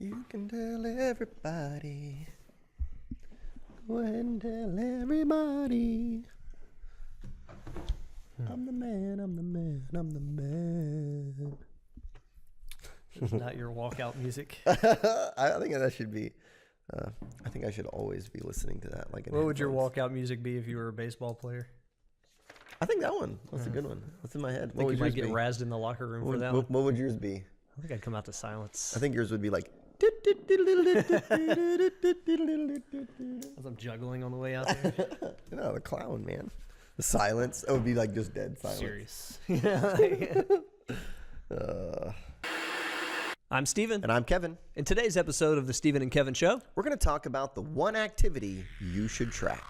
You can tell everybody. Go ahead and tell everybody. I'm the man, I'm the man, I'm the man. It's not your walkout music. I think that should be, I think I should always be listening to that. Like, What would your walkout music be if you were a baseball player? I think that one. That's a good one. That's in my head. I think you might get razzed in the locker room for that one. What would yours be? I think I'd come out to silence. I think yours would be like. As I'm juggling on the way out there. No, the clown, man. The silence. It would be like just dead silence. Serious. Yeah. I'm Steven. And I'm Kevin. In today's episode of the Steven and Kevin Show, we're going to talk about the one activity you should track.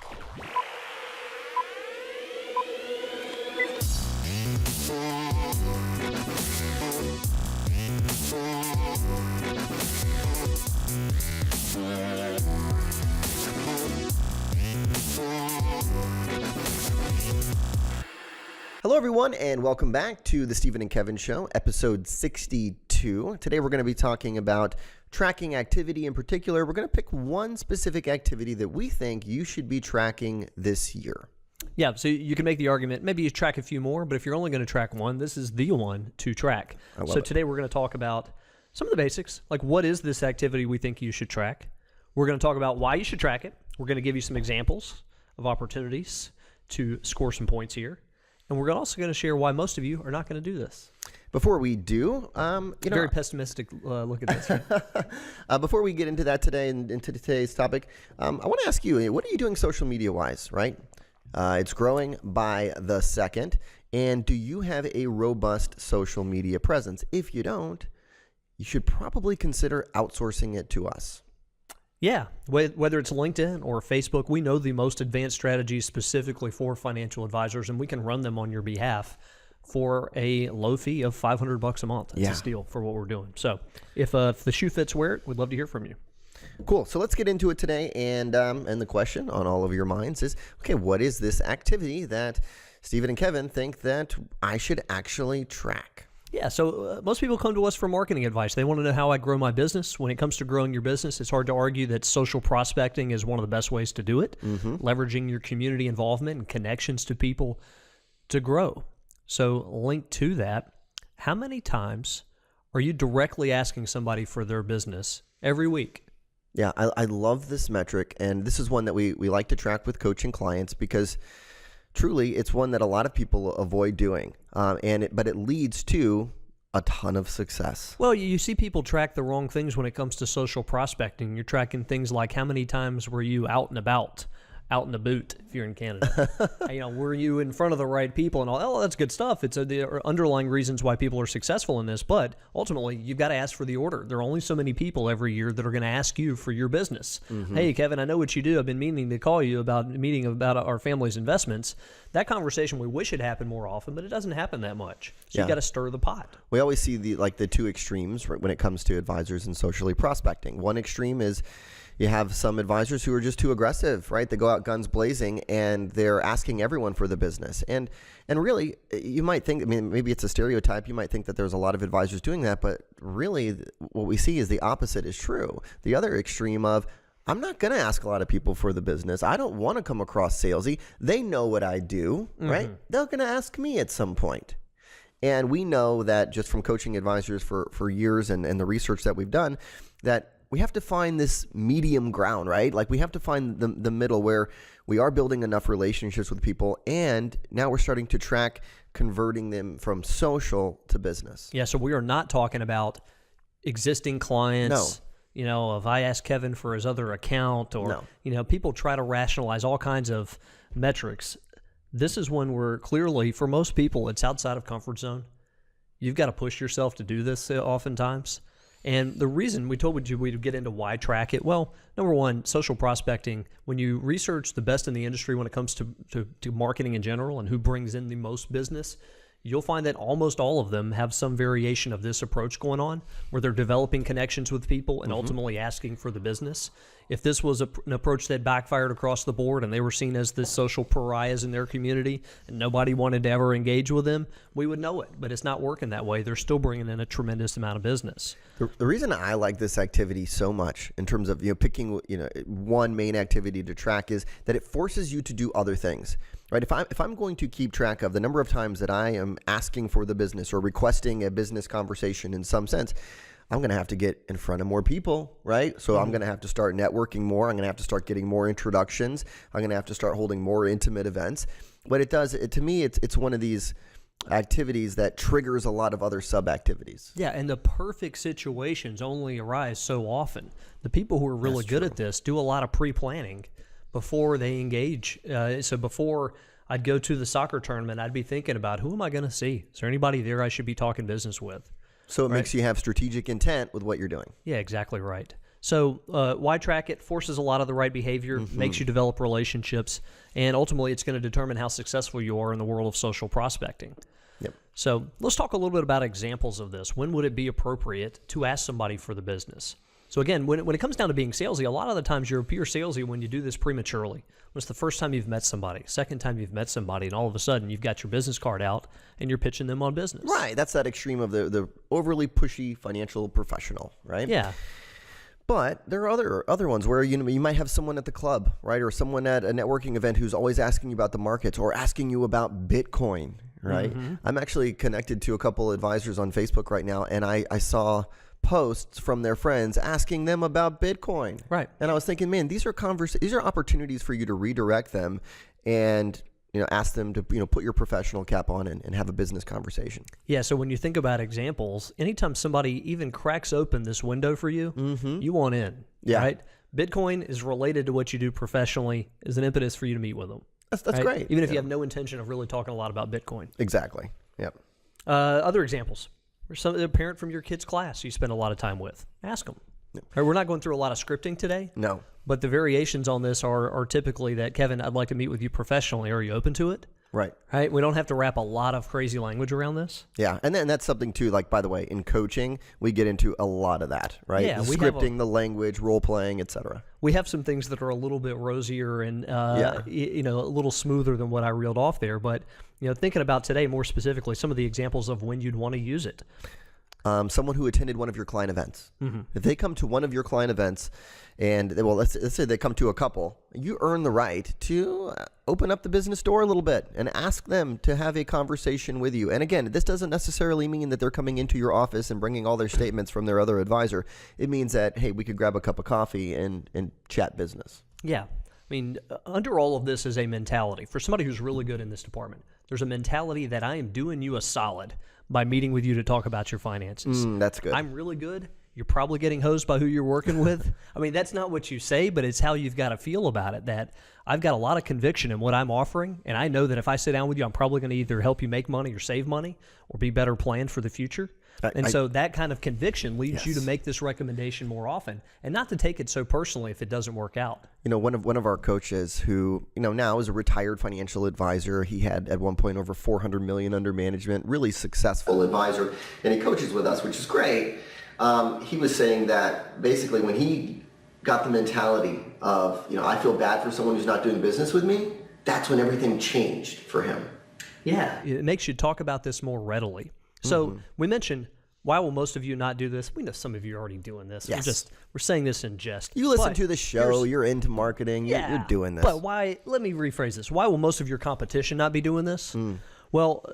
Hello, everyone, and welcome back to the Steven and Kevin Show, episode 62. Today, we're going to be talking about tracking activity. In particular, we're going to pick one specific activity that we think you should be tracking this year. Yeah, so you can make the argument, maybe you track a few more, but if you're only going to track one, this is the one to track. So today, we're going to talk about some of the basics, like what is this activity we think you should track? We're going to talk about why you should track it. We're going to give you some examples of opportunities to score some points here. And we're also going to share why most of you are not going to do this. Before we do, very pessimistic look at this. Right? Before we get into that today and into today's topic, I want to ask you, what are you doing social media-wise, right? It's growing by the second. And do you have a robust social media presence? If you don't, you should probably consider outsourcing it to us. Yeah, whether it's LinkedIn or Facebook, we know the most advanced strategies specifically for financial advisors, and we can run them on your behalf for a low fee of $500 a month. That's a steal for what we're doing. So if the shoe fits, wear it. We'd love to hear from you. Cool. So let's get into it today. And the question on all of your minds is, okay, what is this activity that Steven and Kevin think that I should actually track? Yeah, so most people come to us for marketing advice. They want to know how I grow my business. When it comes to growing your business, it's hard to argue that social prospecting is one of the best ways to do it, leveraging your community involvement and connections to people to grow. So linked to that, how many times are you directly asking somebody for their business every week? Yeah, I love this metric, and this is one that we like to track with coaching clients because truly, it's one that a lot of people avoid doing, but it leads to a ton of success. Well, you see people track the wrong things when it comes to social prospecting. You're tracking things like how many times were you out and about, out in the boot, if you're in Canada. Were you in front of the right people and all? Oh, that's good stuff. It's the underlying reasons why people are successful in this. But ultimately, you've got to ask for the order. There are only so many people every year that are going to ask you for your business. Hey, Kevin, I know what you do. I've been meaning to call you about a meeting about our family's investments. That conversation, we wish it happened more often, but it doesn't happen that much. So you've got to stir the pot. We always see the two extremes when it comes to advisors and socially prospecting. One extreme is you have some advisors who are just too aggressive, right? They go out guns blazing and they're asking everyone for the business. And really, you might think, maybe it's a stereotype. You might think that there's a lot of advisors doing that, but really what we see is the opposite is true. The other extreme of, I'm not going to ask a lot of people for the business. I don't want to come across salesy. They know what I do, right? They're going to ask me at some point. And we know that just from coaching advisors for years and the research that we've done, that we have to find this medium ground, right? Like we have to find the middle where we are building enough relationships with people, and now we're starting to track converting them from social to business. Yeah, so we are not talking about existing clients. No. If I ask Kevin for his other account or, people try to rationalize all kinds of metrics. This is when we're clearly, for most people, it's outside of comfort zone. You've got to push yourself to do this oftentimes. And the reason we told you we'd get into why track it, well, number one, social prospecting, when you research the best in the industry when it comes to marketing in general and who brings in the most business, you'll find that almost all of them have some variation of this approach going on, where they're developing connections with people and ultimately asking for the business. If this was an approach that backfired across the board and they were seen as the social pariahs in their community and nobody wanted to ever engage with them, we would know it. But it's not working that way. They're still bringing in a tremendous amount of business. The reason I like this activity so much in terms of picking one main activity to track is that it forces you to do other things. Right? If I'm going to keep track of the number of times that I am asking for the business or requesting a business conversation in some sense, I'm going to have to get in front of more people, right? So I'm going to have to start networking more. I'm going to have to start getting more introductions. I'm going to have to start holding more intimate events. But to me, it's one of these activities that triggers a lot of other sub-activities. Yeah, and the perfect situations only arise so often. The people who are really good at this do a lot of pre-planning before they engage. So before I'd go to the soccer tournament, I'd be thinking about, who am I going to see? Is there anybody there I should be talking business with? So it makes you have strategic intent with what you're doing. Yeah, exactly right. So why track it? Forces a lot of the right behavior, makes you develop relationships, and ultimately it's going to determine how successful you are in the world of social prospecting. Yep. So let's talk a little bit about examples of this. When would it be appropriate to ask somebody for the business? So again, when it comes down to being salesy, a lot of the times you appear salesy when you do this prematurely. When it's the first time you've met somebody, second time you've met somebody, and all of a sudden you've got your business card out and you're pitching them on business. Right. That's that extreme of the overly pushy financial professional, right? Yeah. But there are other ones where you might have someone at the club, right, or someone at a networking event who's always asking you about the markets or asking you about Bitcoin, right? I'm actually connected to a couple advisors on Facebook right now, and I saw posts from their friends asking them about Bitcoin. Right. And I was thinking, man, these are opportunities for you to redirect them and ask them to put your professional cap on and have a business conversation. Yeah, so when you think about examples, anytime somebody even cracks open this window for you, you want in. Yeah. Right? Bitcoin is related to what you do professionally, is an impetus for you to meet with them. That's right? great. Even if you have no intention of really talking a lot about Bitcoin. Exactly. Yep. Other examples. A parent from your kid's class you spend a lot of time with. Ask them. Yep. Right, we're not going through a lot of scripting today. No. But the variations on this are typically that, Kevin, I'd like to meet with you professionally. Are you open to it? Right. Right. We don't have to wrap a lot of crazy language around this. Yeah. And then that's something too, like, by the way, in coaching, we get into a lot of that, right? Yeah, the scripting, the language, role playing, etc. We have some things that are a little bit rosier and, a little smoother than what I reeled off there. But, thinking about today more specifically, some of the examples of when you'd want to use it. Someone who attended one of your client events. If they come to one of your client events and, let's say they come to a couple, you earn the right to open up the business door a little bit and ask them to have a conversation with you. And again, this doesn't necessarily mean that they're coming into your office and bringing all their statements from their other advisor. It means that, hey, we could grab a cup of coffee and chat business. Yeah. I mean, under all of this is a mentality. For somebody who's really good in this department, there's a mentality that I am doing you a solid by meeting with you to talk about your finances. That's good. I'm really good. You're probably getting hosed by who you're working with. I mean, that's not what you say, but it's how you've got to feel about it, that I've got a lot of conviction in what I'm offering, and I know that if I sit down with you, I'm probably going to either help you make money or save money or be better planned for the future. So that kind of conviction leads you to make this recommendation more often and not to take it so personally if it doesn't work out. One of our coaches who, now is a retired financial advisor. He had at one point over 400 million under management, really successful advisor, and he coaches with us, which is great. He was saying that basically when he got the mentality of, I feel bad for someone who's not doing business with me, that's when everything changed for him. Yeah, it makes you talk about this more readily. So we mentioned, why will most of you not do this? We know some of you are already doing this. Yes. We're saying this in jest. You listen to the show, you're into marketing, you're doing this. But why, let me rephrase this. Why will most of your competition not be doing this? Well,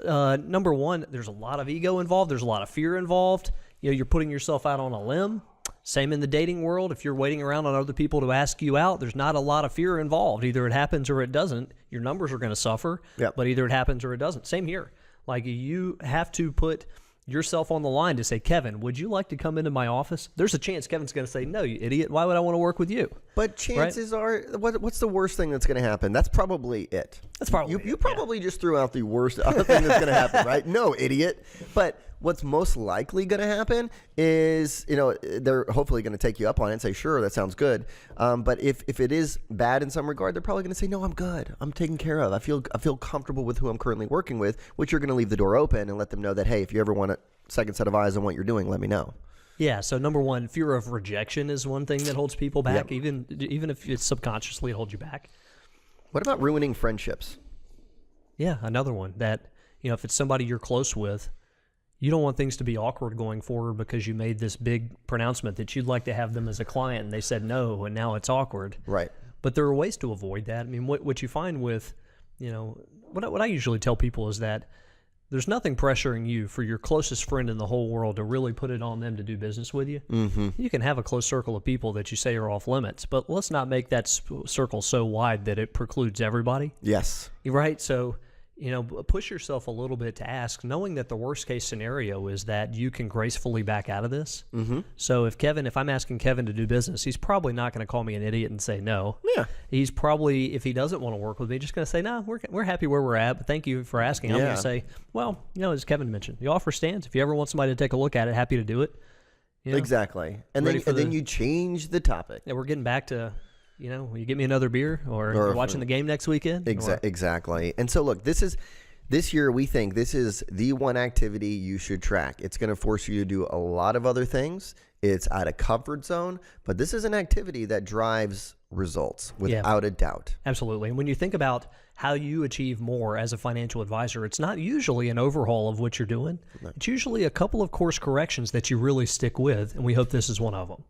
number one, there's a lot of ego involved. There's a lot of fear involved. You're putting yourself out on a limb. Same in the dating world. If you're waiting around on other people to ask you out, there's not a lot of fear involved. Either it happens or it doesn't. Your numbers are going to suffer, but either it happens or it doesn't. Same here. Like, you have to put yourself on the line to say, Kevin, would you like to come into my office? There's a chance Kevin's going to say, no, you idiot. Why would I want to work with you? But chances are, what's the worst thing that's going to happen? That's probably it. That's probably you probably just threw out the worst thing that's going to happen, right? No, idiot. But what's most likely going to happen is, they're hopefully going to take you up on it and say, sure, that sounds good. But if it is bad in some regard, they're probably going to say, no, I'm good. I'm taken care of. I feel comfortable with who I'm currently working with, which you're going to leave the door open and let them know that, hey, if you ever want a second set of eyes on what you're doing, let me know. Yeah, so number one, fear of rejection is one thing that holds people back, even if it's subconsciously it holds you back. What about ruining friendships? Yeah, another one that, if it's somebody you're close with, you don't want things to be awkward going forward because you made this big pronouncement that you'd like to have them as a client and they said no and now it's awkward. Right. But there are ways to avoid that. I mean, what you find with, what I usually tell people is that there's nothing pressuring you for your closest friend in the whole world to really put it on them to do business with you. Mm-hmm. You can have a close circle of people that you say are off limits, but let's not make that circle so wide that it precludes everybody. Yes. Right? So, push yourself a little bit to ask, knowing that the worst case scenario is that you can gracefully back out of this. Mm-hmm. So if I'm asking Kevin to do business, he's probably not going to call me an idiot and say no. Yeah. He's probably, if he doesn't want to work with me, just going to say, no, we're happy where we're at, but thank you for asking. I'm going to say, well, as Kevin mentioned, the offer stands. If you ever want somebody to take a look at it, happy to do it. Exactly. And then you change the topic. Yeah, we're getting back to, will you get me another beer or you're watching the game next weekend? Exactly. And so look, this year we think this is the one activity you should track. It's going to force you to do a lot of other things. It's out of comfort zone, but this is an activity that drives results without a doubt. Absolutely. And when you think about how you achieve more as a financial advisor, it's not usually an overhaul of what you're doing. No. It's usually a couple of course corrections that you really stick with, and we hope this is one of them.